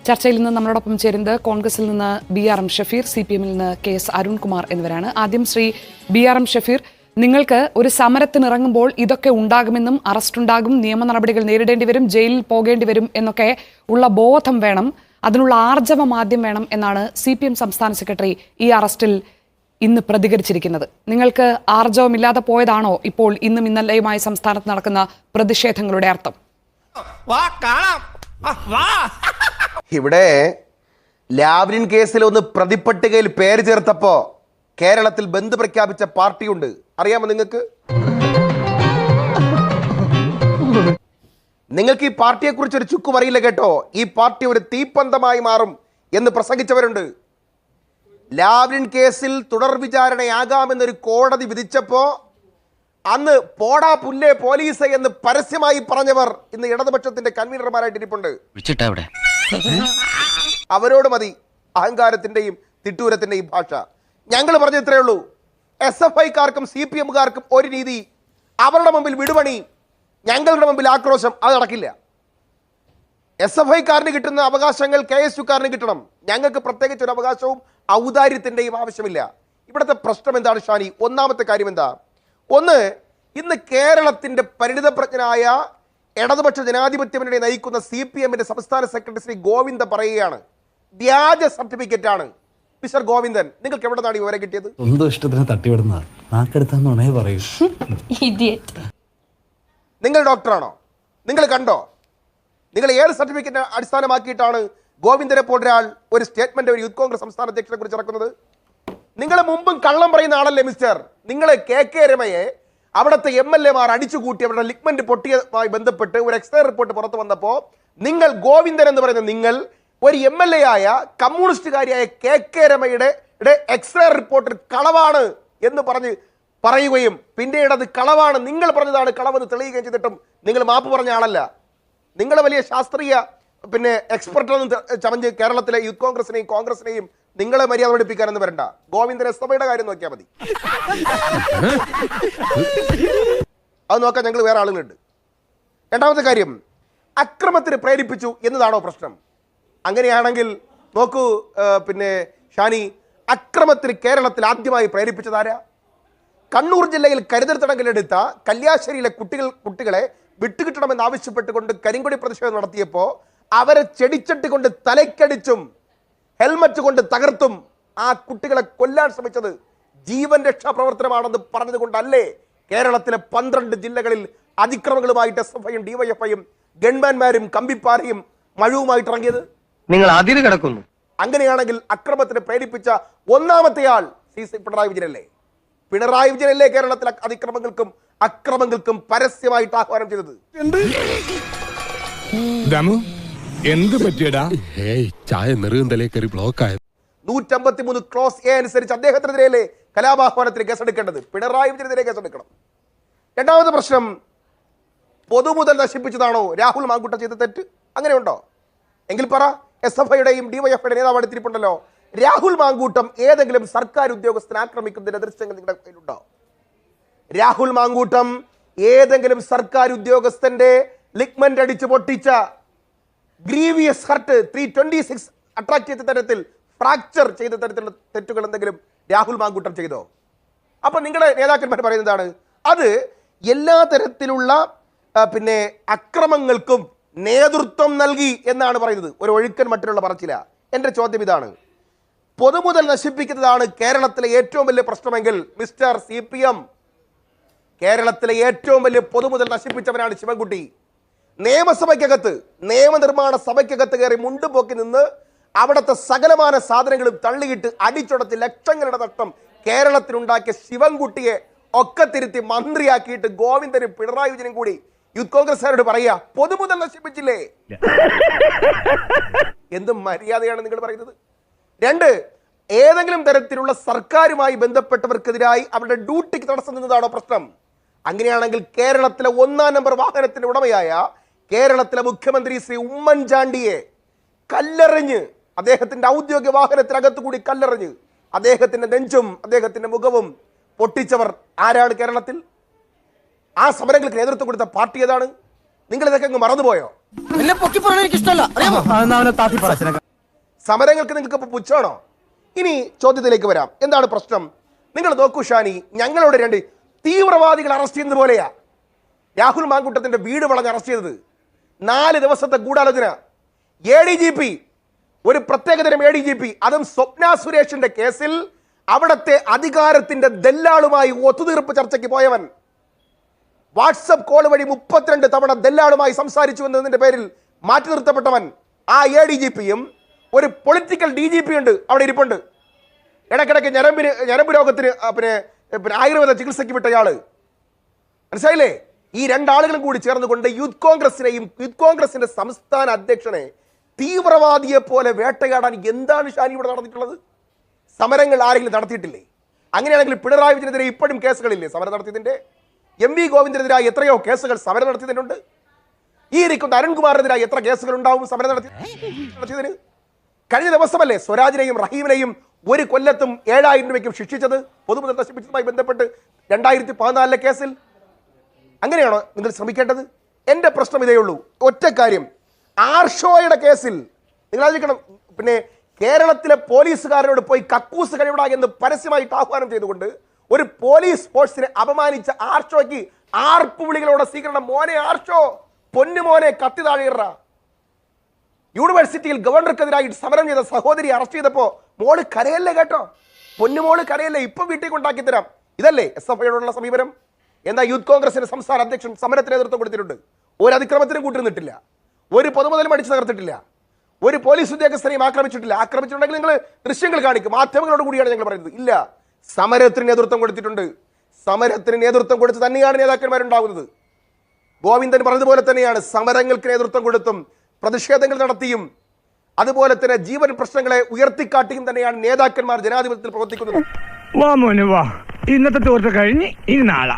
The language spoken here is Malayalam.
ചർച്ചയിൽ നിന്ന് നമ്മളോടൊപ്പം ചേരുന്നത് കോൺഗ്രസിൽ നിന്ന് BRM ഷഫീർ, CPM-ൽ നിന്ന് KS അരുൺകുമാർ എന്നിവരാണ്. ആദ്യം ശ്രീ BRM ഷഫീർ, നിങ്ങൾക്ക് ഒരു സമരത്തിനിറങ്ങുമ്പോൾ ഇതൊക്കെ ഉണ്ടാകുമെന്നും അറസ്റ്റുണ്ടാകും, നിയമ നടപടികൾ നേരിടേണ്ടി വരും, ജയിലിൽ പോകേണ്ടി വരും എന്നൊക്കെ ഉള്ള ബോധം വേണം, അതിനുള്ള ആർജവം ആദ്യം വേണം എന്നാണ് CPM സംസ്ഥാന സെക്രട്ടറി ഈ അറസ്റ്റിൽ ഇന്ന് പ്രതികരിച്ചിരിക്കുന്നത്. നിങ്ങൾക്ക് ആർജവമില്ലാതെ പോയതാണോ ഇപ്പോൾ ഇന്നും ഇന്നലെയുമായി സംസ്ഥാനത്ത് നടക്കുന്ന പ്രതിഷേധങ്ങളുടെ അർത്ഥം? ഇവിടെ ലാവ്ലിൻ കേസിൽ ഒന്ന് പ്രതിപട്ടികയിൽ പേര് ചേർത്തപ്പോ കേരളത്തിൽ ബന്ദ് പ്രഖ്യാപിച്ച പാർട്ടിയുണ്ട്, അറിയാമോ നിങ്ങൾക്ക്? നിങ്ങൾക്ക് ഈ പാർട്ടിയെ കുറിച്ച് ഒരു ചുക്കും അറിയില്ല കേട്ടോ. ഈ പാർട്ടി ഒരു തീപ്പന്തമായി മാറും എന്ന് പ്രസംഗിച്ചവരുണ്ട്. ലാവ്ലിൻ കേസിൽ തുടർ വിചാരണയാകാമെന്നൊരു കോടതി വിധിച്ചപ്പോ അന്ന് പോടാ പുല്ലേ പോലീസ് എന്ന് പരസ്യമായി പറഞ്ഞവർ ഇന്ന് ഇടതുപക്ഷത്തിന്റെ കൺവീനർമാരായിട്ട് ഇരിപ്പുണ്ട്. അവരോട് മതി അഹങ്കാരത്തിന്റെയും തിട്ടൂരത്തിന്റെയും ഭാഷ. ഞങ്ങൾ പറഞ്ഞ ഇത്രയേ ഉള്ളൂ, SFI-ക്കാർക്കും CPM-കാർക്കും ഒരു രീതി, അവരുടെ മുമ്പിൽ വിടുപണി, ഞങ്ങളുടെ മുമ്പിൽ ആക്രോശം, അത് നടക്കില്ല. SFI-ക്കാരന് കിട്ടുന്ന അവകാശങ്ങൾ KSU-ക്കാരന് കിട്ടണം. ഞങ്ങൾക്ക് പ്രത്യേകിച്ച് ഒരു അവകാശവും ഔദാര്യത്തിന്റെയും ആവശ്യമില്ല. ഇവിടുത്തെ പ്രശ്നം എന്താണ് ഷാനി? ഒന്നാമത്തെ കാര്യം എന്താ? ഒന്ന്, ഇന്ന് കേരളത്തിന്റെ പരിണിതപ്രജ്ഞനായ ഇടതുപക്ഷ ജനാധിപത്യ മുന്നണി നയിക്കുന്ന CPM-ന്റെ സംസ്ഥാന സെക്രട്ടറി ശ്രീ ഗോവിന്ദൻ പറയുകയാണ്, വ്യാജ സർട്ടിഫിക്കറ്റ് ആണ്. മിസ്റ്റർ ഗോവിന്ദൻ, നിങ്ങൾക്ക് എവിടെ നിന്നാണ് വിവരം കിട്ടിയത്? സ്വന്തം ഇഷ്ടത്തിന് തട്ടിവിടുന്ന നാക്കെടുത്താന്നേ പറയൂ. നിങ്ങൾ ഡോക്ടറാണോ? നിങ്ങൾ കണ്ടോ? നിങ്ങൾ ഏത് സർട്ടിഫിക്കറ്റ് അടിസ്ഥാനമാക്കിയിട്ടാണ് ഗോവിന്ദനെ പോലൊരാൾ ഒരു സ്റ്റേറ്റ്മെന്റ് ഒരു യൂത്ത് കോൺഗ്രസ് സംസ്ഥാന അധ്യക്ഷനെ കുറിച്ച് ഇറക്കുന്നത്? നിങ്ങൾ മുമ്പും കള്ളം പറയുന്ന ആളല്ലേ മിസ്റ്റർ. നിങ്ങൾ KK രമയെ അവിടുത്തെ MLA-മാർ അടിച്ചുകൂട്ടി അവരുടെ ലിഗ്മെന്റ് പൊട്ടിയതുമായി ബന്ധപ്പെട്ട് ഒരു എക്സ്റേ റിപ്പോർട്ട് പുറത്തു വന്നപ്പോൾ നിങ്ങൾ ഗോവിന്ദൻ എന്ന് പറയുന്ന നിങ്ങൾ ഒരു MLA ആയ കമ്മ്യൂണിസ്റ്റുകാരിയായ KK രമയുടെ എക്സ്റേ റിപ്പോർട്ട് കളവാണ് എന്ന് പറയുകയും പിന്നീട് അത് കളവാണ്, നിങ്ങൾ പറഞ്ഞതാണ് കളവെന്ന് തെളിയുകയും ചെയ്തിട്ടും നിങ്ങൾ മാപ്പ് പറഞ്ഞ ആളല്ല. നിങ്ങൾ വലിയ ശാസ്ത്രീയ എക്സ്പെർട്ടൊന്നും ചമഞ്ഞ് കേരളത്തിലെ യൂത്ത് കോൺഗ്രസിനെയും കോൺഗ്രസിനെയും നിങ്ങളെ മര്യാദ പഠിപ്പിക്കാനെന്ന് വരണ്ട. ഗോവിന്ദൻ SFI-യുടെ കാര്യം നോക്കിയാൽ മതി, അത് നോക്കാൻ ഞങ്ങൾ വേറെ ആളുകളുണ്ട്. രണ്ടാമത്തെ കാര്യം, അക്രമത്തിന് പ്രേരിപ്പിച്ചു എന്നതാണോ പ്രശ്നം? അങ്ങനെയാണെങ്കിൽ നോക്കൂ ഷാനി, അക്രമത്തിന് കേരളത്തിൽ ആദ്യമായി പ്രേരിപ്പിച്ചതാരാ? കണ്ണൂർ ജില്ലയിൽ കരുതൽ തടങ്കലെടുത്ത കല്യാശ്ശേരിയിലെ കുട്ടികളെ വിട്ടുകിട്ടണമെന്ന് ആവശ്യപ്പെട്ടുകൊണ്ട് കരിങ്കൊടി പ്രതിഷേധം നടത്തിയപ്പോൾ അവരെ ചെടിച്ചട്ടി കൊണ്ട് തലയ്ക്കടിച്ചും ഹെൽമറ്റ് കൊണ്ട് തകർത്തും ആ കുട്ടികളെ കൊല്ലാൻ ശ്രമിച്ചത് ജീവൻ രക്ഷാ പ്രവർത്തനമാണെന്ന് പറഞ്ഞതുകൊണ്ടല്ലേ കേരളത്തിലെ 12 ജില്ലകളിൽ അതിക്രമങ്ങളുമായിട്ട് SFI-യും DYFI-യും ഗൺമാൻമാരും കമ്പിപ്പാറയും മഴവുമായിട്ട് ഇറങ്ങിയത്? നിങ്ങൾ അതിര് കിടക്കുന്നു. അങ്ങനെയാണെങ്കിൽ അക്രമത്തിന് പ്രേരിപ്പിച്ച ഒന്നാമത്തെ ആൾ പിണറായി വിജയനല്ലേ? പിണറായി വിജയനല്ലേ കേരളത്തിലെ അതിക്രമങ്ങൾക്കും അക്രമങ്ങൾക്കും പരസ്യമായിട്ട് ആഹ്വാനം ചെയ്തത്? എന്ത് പറ്റിയടാ? ചായ നെറുകന്തലേ കയറി ബ്ലോക്ക് ആയത്. 153 ക്ലോസ് A അനുസരിച്ച് അദ്ദേഹത്തിനെതിരെയല്ലേ കലാപാഹ്വാനത്തിന് കേസെടുക്കേണ്ടത്? പിണറായി വിജയനെതിരെ കേസെടുക്കണം. രണ്ടാമത്തെ പ്രശ്നം, പൊതുമുതൽ നശിപ്പിച്ചതാണോ രാഹുൽ മാങ്കൂട്ടം ചെയ്ത തെറ്റ്? അങ്ങനെയുണ്ടോ? എങ്കിൽ പറ. SFI-യുടെയും DYFI-യുടെ നേതാവ് എടുത്തിരിപ്പുണ്ടല്ലോ. രാഹുൽ മാങ്കൂട്ടം ഏതെങ്കിലും സർക്കാർ ഉദ്യോഗസ്ഥനെ ആക്രമിക്കുന്നതിന്റെ ദൃശ്യങ്ങൾ നിങ്ങളുടെ കയ്യിലുണ്ടോ? രാഹുൽ മാങ്കൂട്ടം ഏതെങ്കിലും സർക്കാർ ഉദ്യോഗസ്ഥന്റെ ലിഗ്മെന്റ് അടിച്ച് പൊട്ടിച്ച ഗ്രീവിയസ് ഹർട്ട് 326 അട്രാക്ട് ചെയ്ത തരത്തിൽ ഫ്രാക്ചർ ചെയ്ത തരത്തിലുള്ള തെറ്റുകൾ എന്തെങ്കിലും രാഹുൽ മാങ്കൂട്ടം ചെയ്തോ? അപ്പൊ നിങ്ങളുടെ നേതാക്കന്മാർ പറയുന്നതാണ് അത് എല്ലാ തരത്തിലുള്ള അക്രമങ്ങൾക്കും നേതൃത്വം നൽകി എന്നാണ് പറയുന്നത്. ഒരു ഒഴുക്കൻ മട്ടിലുള്ള പറച്ചില്ല. എന്റെ ചോദ്യം ഇതാണ്, പൊതുമുതൽ നശിപ്പിക്കുന്നതാണ് കേരളത്തിലെ ഏറ്റവും വലിയ പ്രശ്നമെങ്കിൽ മിസ്റ്റർ CPM, കേരളത്തിലെ ഏറ്റവും വലിയ പൊതുമുതൽ നശിപ്പിച്ചവനാണ് ശിവൻകുട്ടി. നിയമസഭയ്ക്കകത്ത് നിയമനിർമ്മാണ സഭയ്ക്കകത്ത് കയറി മുണ്ടുപോക്കി നിന്ന് അവിടുത്തെ സകലമാന സാധനങ്ങളും തള്ളിയിട്ട് അടിച്ചുടച്ച് ലക്ഷങ്ങളുടെ നഷ്ടം കേരളത്തിലുണ്ടാക്കിയ ശിവൻകുട്ടിയെ ഒക്കെ തിരുത്തി മന്ത്രിയാക്കിയിട്ട് ഗോവിന്ദനും പിണറായി വിജയനും കൂടി യൂത്ത് കോൺഗ്രസ്സുകാരോട് പറയാ പൊതുമുതൽ നശിപ്പിച്ചില്ലേ? എന്ത് മര്യാദയാണ് നിങ്ങൾ പറയുന്നത്? രണ്ട്, ഏതെങ്കിലും തരത്തിലുള്ള സർക്കാരുമായി ബന്ധപ്പെട്ടവർക്കെതിരായി അവരുടെ ഡ്യൂട്ടിക്ക് തടസ്സം നിന്നതാണോ പ്രശ്നം? അങ്ങനെയാണെങ്കിൽ കേരളത്തിലെ 1-ാം നമ്പർ വാഹനത്തിന്റെ ഉടമയായ കേരളത്തിലെ മുഖ്യമന്ത്രി ശ്രീ ഉമ്മൻചാണ്ടിയെ കല്ലെറിഞ്ഞ് അദ്ദേഹത്തിന്റെ ഔദ്യോഗിക വാഹനത്തിനകത്ത് കൂടി കല്ലെറിഞ്ഞ് അദ്ദേഹത്തിന്റെ നെഞ്ചും അദ്ദേഹത്തിന്റെ മുഖവും പൊട്ടിച്ചവർ ആരാണ് കേരളത്തിൽ? ആ സമരങ്ങൾക്ക് നേതൃത്വം കൊടുത്ത പാർട്ടി ഏതാണ്? നിങ്ങൾ ഇതൊക്കെ അങ്ങ് മറന്നുപോയോ? എന്നെ പൊക്കി പറയാൻ എനിക്ക് ഇഷ്ടമല്ല, അറിയാമോ? സമരങ്ങൾക്ക് നിങ്ങൾക്ക് ഇപ്പൊ പുച്ഛമാണോ? ഇനി ചോദ്യത്തിലേക്ക് വരാം. എന്താണ് പ്രശ്നം? നിങ്ങൾ നോക്കൂ ഷാനി, ഞങ്ങളോട് രണ്ട് തീവ്രവാദികൾ അറസ്റ്റ് ചെയ്യുന്നത് പോലെയാ രാഹുൽ മാങ്കൂട്ടത്തിന്റെ വീട് വളഞ്ഞ് അറസ്റ്റ് ചെയ്തത്. 4 ദിവസത്തെ ഗൂഢാലോചന. ADGP, ഒരു പ്രത്യേകതരം ADGP, അതും സ്വപ്ന സുരേഷിന്റെ കേസിൽ അവിടത്തെ അധികാരത്തിന്റെ ദല്ലാളുമായി ഒത്തുതീർപ്പ് ചർച്ചയ്ക്ക് പോയവൻ, വാട്സപ്പ് കോൾ വഴി 32 തവണ ദല്ലാളുമായി സംസാരിച്ചു എന്നതിന്റെ പേരിൽ മാറ്റി നിർത്തപ്പെട്ടവൻ, ആ ADGPയും ഒരു പൊളിറ്റിക്കൽ DGP ഉണ്ട് അവിടെ ഇരിപ്പുണ്ട്. ഇടയ്ക്കിടയ്ക്ക് ഞരമ്പ് രോഗത്തിന് പിന്നെ ആയുർവേദ ചികിത്സയ്ക്ക് വിട്ടയാള്. മനസ്സിലായില്ലേ? ഈ രണ്ടാളുകളും കൂടി ചേർന്നുകൊണ്ട് യൂത്ത് കോൺഗ്രസിന്റെ സംസ്ഥാന അധ്യക്ഷനെ തീവ്രവാദിയെ പോലെ വേട്ടയാടാൻ എന്താണ് ഷാനി ഇവിടെ നടന്നിട്ടുള്ളത്? സമരങ്ങൾ ആരെങ്കിലും നടത്തിയിട്ടില്ലേ? അങ്ങനെയാണെങ്കിൽ പിണറായി വിജയനെതിരെ ഇപ്പോഴും കേസുകളില്ലേ സമരം നടത്തിയതിന്റെ? MV ഗോവിന്ദനെതിരായി എത്രയോ കേസുകൾ സമരം നടത്തിയതിനുണ്ട്. ഈ ഇരിക്കുന്ന അരുൺകുമാറിനെതിരായി എത്ര കേസുകൾ ഉണ്ടാവും സമരം നടത്തിയതിന്? കഴിഞ്ഞ ദിവസമല്ലേ സ്വരാജിനെയും റഹീമിനെയും 1 കൊല്ലത്തും 7,000 രൂപയ്ക്കും ശിക്ഷിച്ചത് പൊതുമുതൽ നശിപ്പിച്ചതുമായി ബന്ധപ്പെട്ട് 2014 കേസിൽ? അങ്ങനെയാണോ നിങ്ങൾ ശ്രമിക്കേണ്ടത്? എന്റെ പ്രശ്നം ഇതേ ഉള്ളൂ, ഒറ്റ കാര്യം. ആർഷോയുടെ കേസിൽ നിങ്ങൾ ആലോചിക്കണം, പിന്നെ കേരളത്തിലെ പോലീസുകാരോട് പോയി കക്കൂസ് കഴിവിട എന്ന് പരസ്യമായിട്ട് ആഹ്വാനം ചെയ്തുകൊണ്ട് ഒരു പോലീസ് ഫോഴ്സിനെ അപമാനിച്ച ആർഷോയ്ക്ക് ആർപ്പ് വിളികളോടെ സ്വീകരണം. മോനെ ആർഷോ, പൊന്നുമോനെ കത്തി താഴെയിറ. യൂണിവേഴ്സിറ്റിയിൽ ഗവർണർക്കെതിരായി സമരം ചെയ്ത സഹോദരി അറസ്റ്റ് ചെയ്തപ്പോ മോള് കരയല്ലേ കേട്ടോ, പൊന്നുമോള് കരയല്ലേ, ഇപ്പം വീട്ടിൽ കൊണ്ടാക്കി തരാം. ഇതല്ലേ SFIയോടുള്ള സമീപനം? എന്താ യൂത്ത് കോൺഗ്രസിന്റെ സംസ്ഥാന അധ്യക്ഷൻ സമരത്തിന് നേതൃത്വം കൊടുത്തിട്ടുണ്ട്. ഒരു അതിക്രമത്തിനും കൂട്ടിരുന്നിട്ടില്ല, ഒരു പൊതുമുതലും അടിച്ചു തകർത്തിട്ടില്ല, ഒരു പോലീസ് ഉദ്യോഗസ്ഥനെയും ആക്രമിച്ചിട്ടില്ല. ആക്രമിച്ചിട്ടുണ്ടെങ്കിൽ നിങ്ങൾ ദൃശ്യങ്ങൾ കാണിക്കും, മാധ്യമങ്ങളോട് കൂടിയാണ് ഞങ്ങൾ പറയുന്നത്. ഇല്ല, സമരത്തിന് നേതൃത്വം കൊടുത്തിട്ടുണ്ട്. സമരത്തിന് നേതൃത്വം കൊടുത്ത് തന്നെയാണ് നേതാക്കന്മാരുണ്ടാകുന്നത്. ഗോവിന്ദൻ പറഞ്ഞതുപോലെ തന്നെയാണ്, സമരങ്ങൾക്ക് നേതൃത്വം കൊടുത്തും പ്രതിഷേധങ്ങൾ നടത്തിയും അതുപോലെ തന്നെ ജീവൻ പ്രശ്നങ്ങളെ ഉയർത്തിക്കാട്ടിയും തന്നെയാണ് നേതാക്കന്മാർ ജനാധിപത്യത്തിൽ പ്രവർത്തിക്കുന്നത്. വാ മോനെ വാ, ഇന്നത്തെ തോർച്ച കഴിഞ്ഞ് ഇനി നാളാ.